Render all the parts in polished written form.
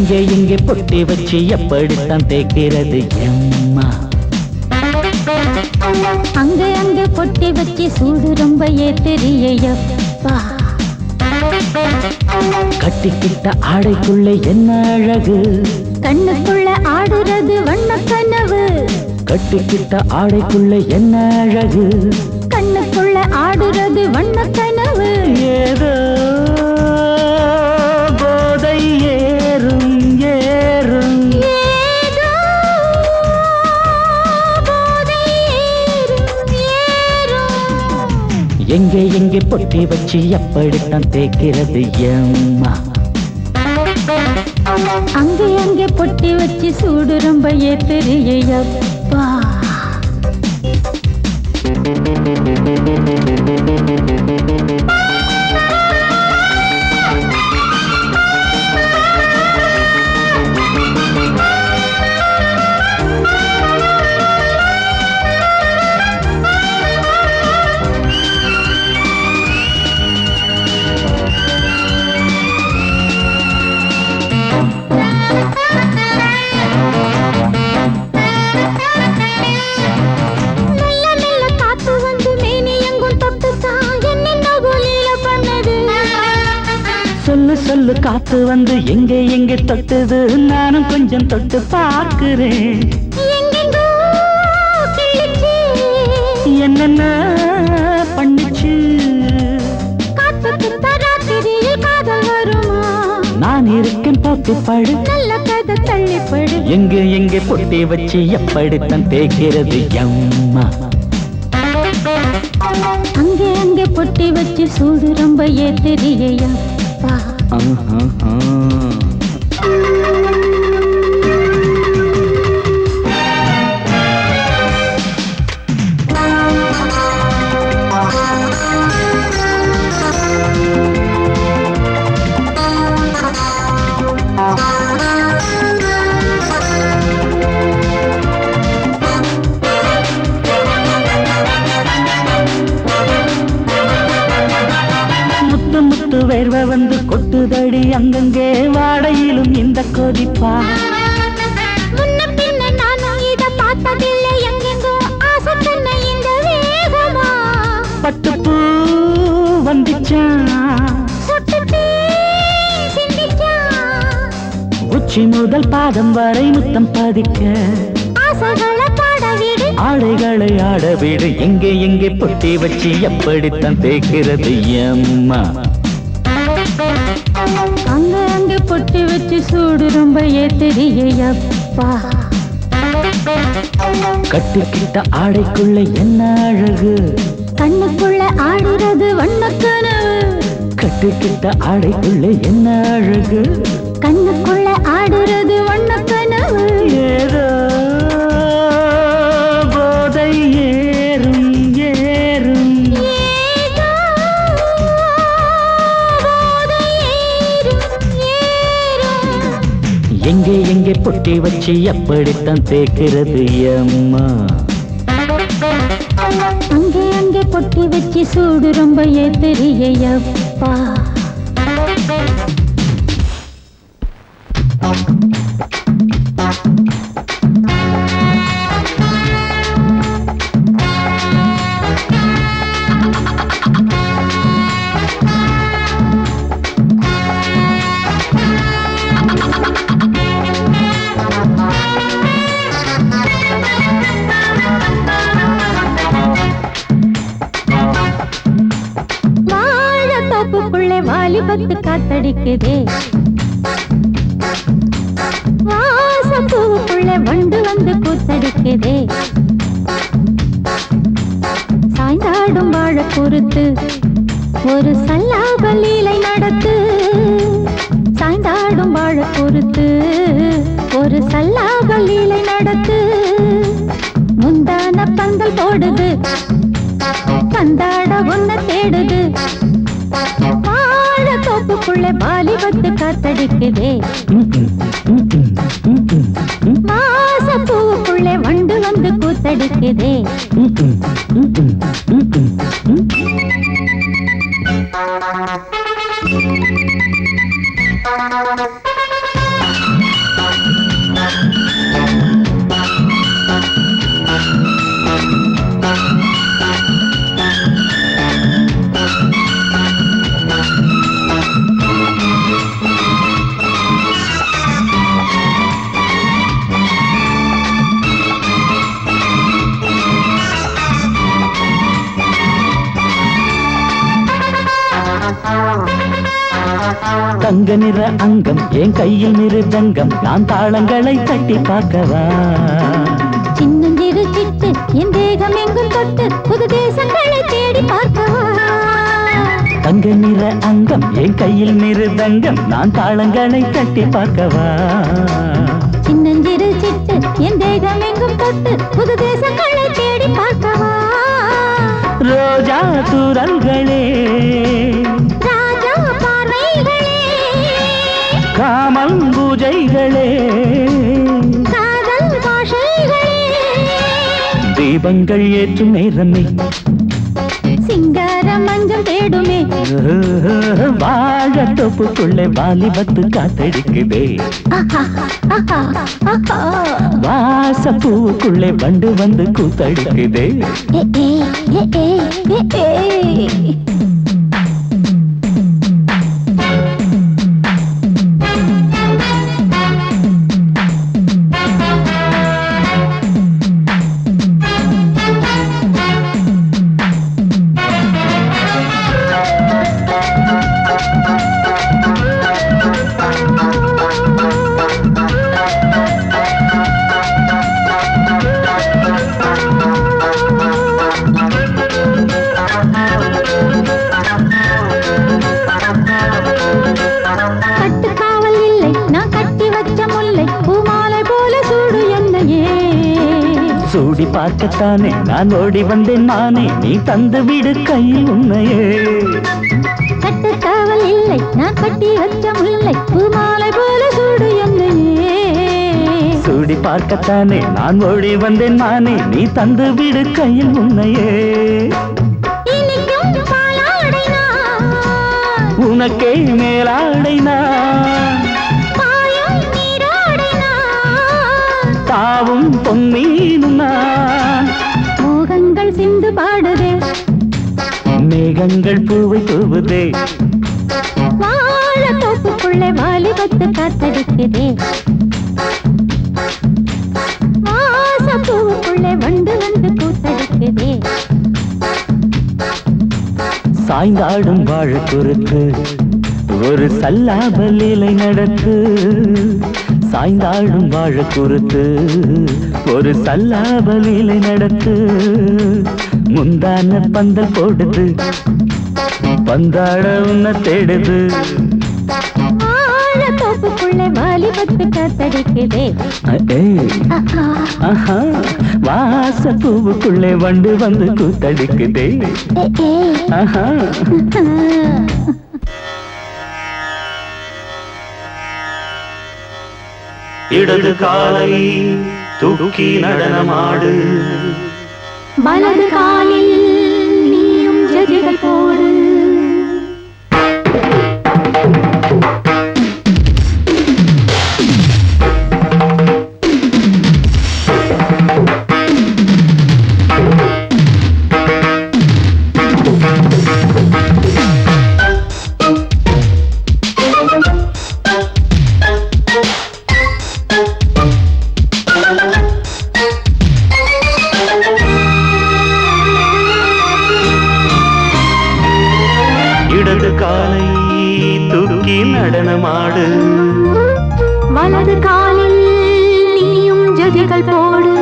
எங்கே எங்கே பொட்டி வச்சு எப்படித்தான் தேய்க்கிறது எம்மா? அங்கே அங்கே பொட்டி வச்சு சூடு ரொம்ப ஏத்தெரியப்பா. கட்டிக்கிட்ட ஆடைக்குள்ள என்ன அழகு, கண்ணுக்குள்ள ஆடுறது வண்ண கனவு. கட்டிக்கிட்ட ஆடைக்குள்ள என்ன அழகு, கண்ணுக்குள்ள ஆடுறது வண்ண கனவு. ஏதோ போதை ஏறும் ஏறும், ஏதோ போதை ஏறும் ஏறும். எங்கே எங்கே பொட்டி வச்சு எப்படித்தான் தேய்க்கிறது எம்மா? அங்கே அங்கே பொட்டி வச்சு சூடு ரொம்ப ஏத்தெரியப்பா. சொல்லு சொல்லு காத்து வந்து எங்கே எங்கே தொட்டுது, நானும் கொஞ்சம் தொட்டு பார்க்கிறேன். என்னென்ன பண்ணிச்சு, நான் இருக்கேன் பார்த்து படு, நல்ல கதை தள்ளிப்படு. எங்கே எங்கே பொட்டி வச்சு எப்படித்தான் தேய்க்கிறது எம்மா? அங்கே அங்கே பொட்டி வச்சு சூடு ரொம்ப ஏத்தெரியப்பா. வேர்வை வந்து கொட்டுதடி அங்கங்கே, வாடையிலும் இந்த கொதிப்பா. முன்ன பின்ன நானும் இத பார்த்ததில்லை, எங்கெங்கோ ஆசை தன்னை இந்த வேகமா. பட்டுப்பூ வந்துச்சா, உச்சி முதல் பாதம் வரை முத்தம் பதிக்க, ஆசைகளை பாட விடு, ஆடைகளை ஆட விடு. எங்கே எங்கே பொட்டி வச்சு எப்படித்தான் தேய்க்கிறது எம்மா? அங்க அங்க பொட்டி வச்சு சூடு ரொம்ப ஏத்தெரியப்பா. கட்டிக்கிட்ட ஆடைக்குள்ள என்ன அழகு, கண்ணுக்குள்ள ஆடுறது வண்ண கனவு. கட்டிக்கிட்ட ஆடைக்குள்ள என்ன அழகு, கண்ணுக்குள்ள ஆடுறது வண்ண கனவு. ஏதோ போதை ஏறும் ஏறும், ஏதோ போதை ஏறும் ஏறும். எங்கே எங்கே பொட்டி வச்சு எப்படித்தான் தேய்க்கிறது எம்மா? அங்கே அங்கே பொட்டி வச்சு சூடு ரொம்ப ஏத்தெரியப்பா. வாலிபத்து காத்தடிக்குதே, வாசப்பூவுக்குள்ள வண்டு வந்து கூத்தடிக்குதே. சாய்ந்தாடும் வாழ பொறுத்து ஒரு சல்லாப லீலை நடத்து. சாய்ந்தாடும் வாழ பொறுத்து ஒரு சல்லாப லீலை நடத்து. முந்தான பந்தல் போடுது, பந்தாட ஒன்ன தேடுது. தோப்புக்குள்ள வாலிபத்து காத்தடிக்குதே, மாசப்பூவுக்குள்ள வண்டு வந்து கூத்தடிக்குதே. தங்க நிற அங்கம் என் கையில் மிருதங்கம் நான் தாளங்களை தட்டி பார்க்கவா சின்னஞ்சிறு சிட்டு என் தேகம் எங்கும் தொட்டு புது தேசங்களை தேடி பார்க்கவா தங்க நிற அங்கம் என் கையில் மிருதங்கம் நான் தாளங்களை தட்டி பார்க்கவா சின்னஞ்சிறு சிட்டு என் தேகம் எங்கும் தொட்டு புது தேசங்களை தேடி பார்க்கவா ரோஜா தூரல்களே ராஜா பார்வைகளே காமம் பூஜைகளே காதல் பாஷைகளே தீபங்கள் ஏற்றும் நேரமே சிங்கார மஞ்சள் தேடுமே வாழ தொப்புக்குள்ளே வாலிபத்து காத்தடிக்குதே வாச பூவுக்குள்ளே வண்டு வந்து கூத்தடிக்குதே சூடி பார்க்கத்தானே நான் ஓடி வந்தேன் நானே நீ தந்து விடு கையில் உண்மையே கட்டுக்காவல் இல்லை நான் கட்டி வச்ச முல்லை பூமாலை போல சூடு என்னையே சூடி பார்க்கத்தானே நான் ஓடி வந்தேன் நானே நீ தந்து விடு கையில் உண்மையே உனக்கே மேலாடைனா தாவும் பொன்னீனும் நான் மோகங்கள் சிந்து பாடுதே மேகங்கள் பூவை தூவுதே வாழ தோப்புக்குள்ளே வாலிபத்து காத்தடிக்குதே வாச பூவுக்குள்ளே வண்டு வந்து கூத்தடிக்குதே சாய்ந்தாடும் வாழ குறுக்கு ஒரு சல்லாப லீலை நடத்து சாய்ந்தாடும் வாழ குறுத்து ஒரு சல்லாப லீலை நடத்து முந்தான பந்தல் போடுது பந்தாட உன்ன தேடுது வாழ தோப்புக்குள்ளே வாலிபத்து காத்தடிக்குதே வாச பூவுக்குள்ளே வண்டு வந்து கூத்தடிக்குதே ஆஹா இடது காலை தூக்கி நடனமாடு வலது காலில் நீயும் ஜதிகள் போடு இடது காலை தூக்கி நடனமாடு வலது காலில் நீயும் ஜதிகள் போடு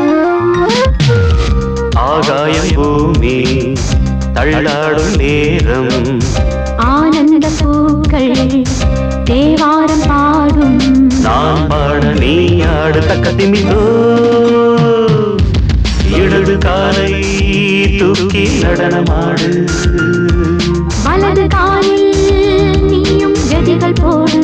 ஆகாயம் பூமி தள்ளாடும் நேரம் ஆனந்த பூக்கள் தேவாரம் பாடும் நான் பாட நீ ஆடு தக்கத்திமிதோ இடது காலை தூக்கி நடனமாடு வலது காலில் நீயும் ஜதிகள் போடு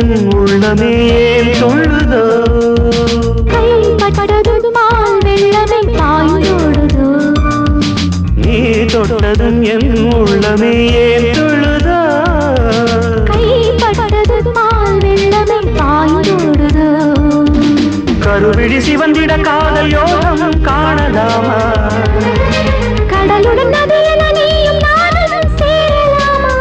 என் உள்ளமே ஏன் சொல்லுதோ கைப்பட்டதுமால் வெள்ளமே பாய்ந்தோடுதோ நீ தொட்டதும் என் உள்ளமே ஏன் சொல்லுதோ கைப்பட்டதுமால் வெள்ளமே பாய்ந்தோடுதோ கருவிழி சிவந்திட காதல் யோகம் காணலாமா கடலுடன் நதியில் நீயும் நானும் சேரலாமா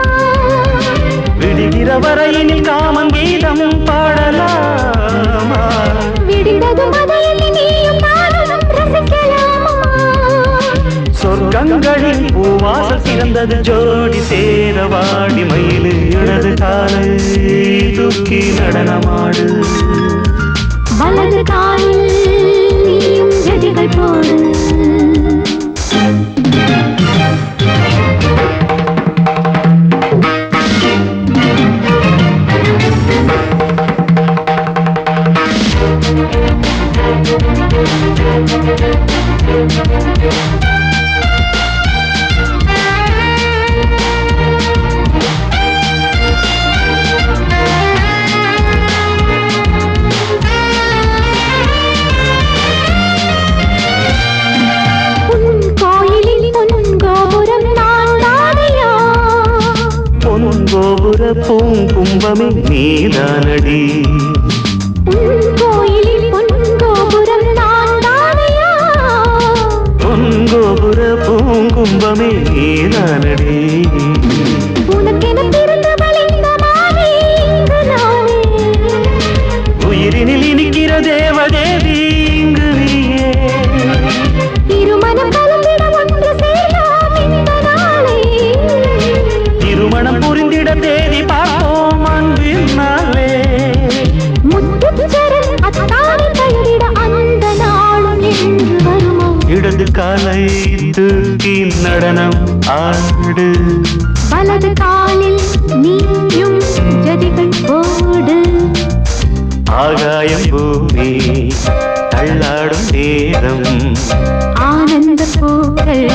விடுகிற வரையினில் காமன் கீதம் பாடலாமா விடிந்தது மதையில் நீயும் நானும் ரசிக்கலாமா சொர்க்கங்களின் பூவாசல் சிறந்தது ஜோடி சேரவாடி மயிலு இடது காலை தூக்கி நடனமாடு வலது காலில் நீயும் ஜதிகள் போடு கோபுர பூங்கும்பமே நீதானடி கோயிலில் பொன்கோபுரம் நான் தானையா பொன்கோபுர பூங்கும்பமே நீதானடி உனக்கென பிறந்தவள் இந்த மாலை இங்கு நானே உயிரினில் இனிக்கிற தேவதேவி இங்கு நீயே திருமணம் கலந்திட ஒன்று சேரலாம் இந்த நாளை திருமணம் புரிந்திட தேதி பார்ப்போம் அன்பினாலே முத்துச்சரன் அத்தானை பெயரிட அந்த நாளும் என்று வருமோ இடது காலை தூக்கி நடனம் ஆடு வலது காலில் நீயும் ஜதிகள் போடு ஆகாயம் பூமி தள்ளாடும் நேரம் ஆனந்த பூக்கள்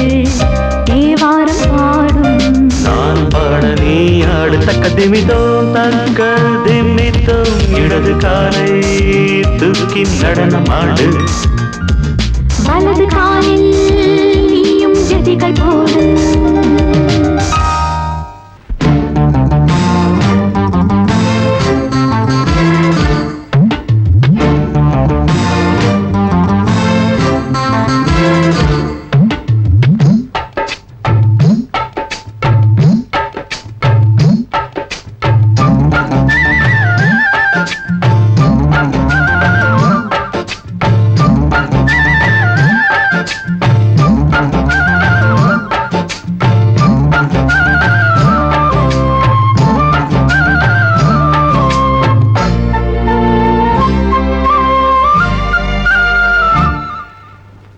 தேவாரம் பாடும் நான் பாட நீ ஆடு தக்க திமிதோம் தக்க திமித்தோம் இடது காலை தூக்கி நடனம் ஆடு வலது காலில் நீயும் ஜதிகள் போடு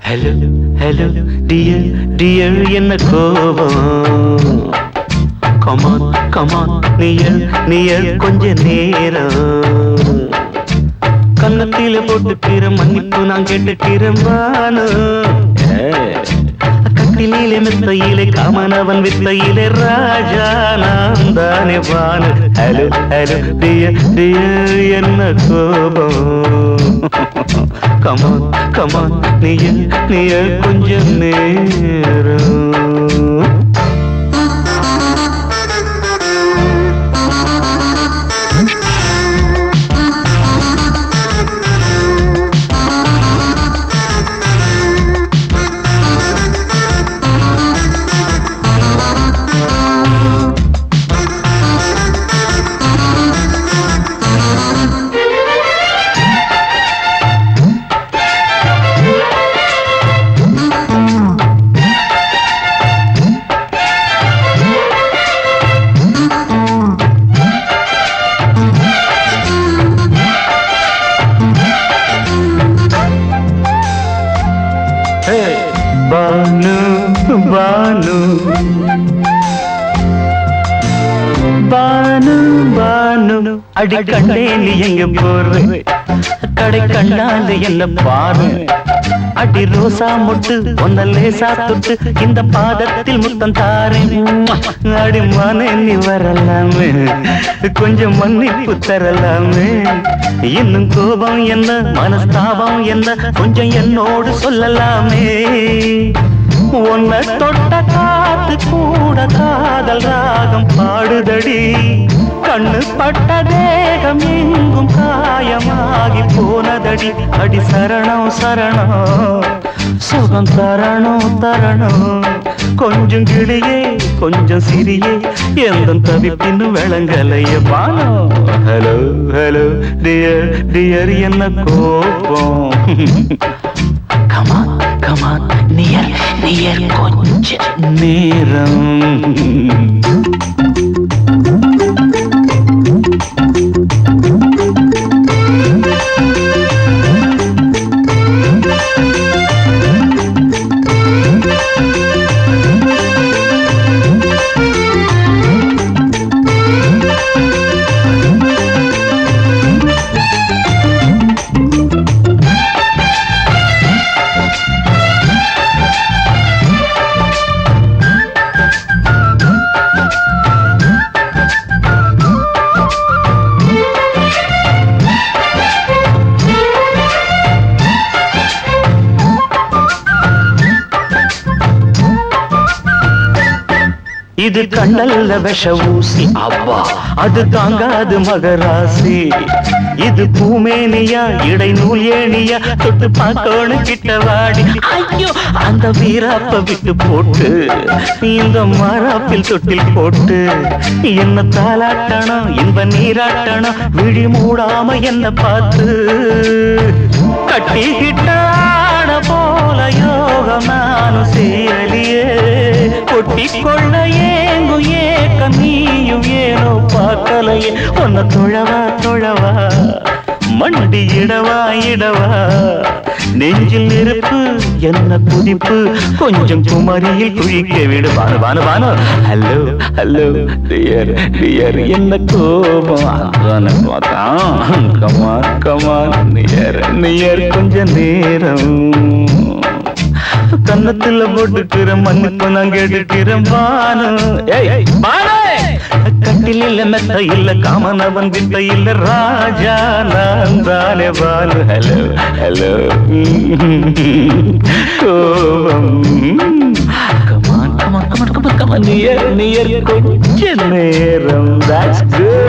ஹலோ ஹலோ டியர் டியர் என்ன கோபம் கமான் கமான் நியர் நியர் கொஞ்ச நேரம் கன்னத்தில போட்டுக்கிற மன்னிப்பு நான் கேட்டுக்கிறேன் வானு கட்டிலே மெத்தையிலே காமனவன் வித்தையிலே ராஜா நான் தானே வானு ஹலோ ஹலோ டியர் டியர் என்ன கோபம் கமான் கமான் நீய கொஞ்சம் நேரம் பானு பானு பானு பானு அடி கண்டே நீ எங்க போற கடை கண்டாண்டு என்ன பாரு அடி ரோசா முட்டு ஒன்ன லேசா தொட்டு இந்த பாதத்தில் முத்தம் தாரேன் அடி மானே நீ வரலாமே கொஞ்சம் மன்னிப்பு தரலாமே இன்னும் கோபம் என்ன மனஸ்தாபம் என்ன கொஞ்சம் என்னோடு சொல்லலாமே உன்னை தொட்ட காத்து கூட காதல் ராகம் பாடுதடி கண்ணு பட்ட தேகம் எங்கும் காயமாகி போனதடி அடி சரணம் சரணம் சுகம் தரணும் தரணும் கொஞ்சம் கிளியே கொஞ்சம் சிறியே எந்த தவிப்பின்னு விளங்கலைய பானோ ஹலோ ஹலோ டியர் டியர் என்ன கோபம் கமான் கமான் நியர் நியர் கொஞ்ச நேரம் இது கண்ணல்ல விஷ ஊசி அப்பா அது தாங்காது மகராசி இது பூமேனியா இடை நூல் ஏனியா தொட்டு பார்க்கணும் கிட்டவாடி ஐயோ அந்த வீராப்ப விட்டு போட்டு இந்த மாறாப்பில் தொட்டில் போட்டு என்ன தாளாட்டணும் இன்ப நீராட்டணும் விழி மூடாம என்ன பார்த்து கட்டிக்கிட்டான போல யோகம் நானும் சேரலியே கொட்டிக்கொள்ள ஏங்கும் ஏக்க நீயும் ஏனோ பார்க்கலையே உன்னை தொழவா தொழவா மண்டி இடவா இடவா நெஞ்சில் நெருப்பு என்ன குதிப்பு கொஞ்சம் குமரியில் குழிக்க விடு Banu Banu Banu hello hello dear dear என்ன கோபம் கமான் கமான் நியர் நியர் கொஞ்ச நேரம் கன்னத்துல போட்டுக்கிற மன்னிப்பு நான் கேட்டுக்கிறேன் பானு கட்டில் இல்ல மெத்த இல்ல காமனவன் வித்த இல்ல ராஜா நான் தானே பானு ஹலோ ஹலோ கோபம் come on come on come on come on come on near near கொஞ்ச நேரம் that's good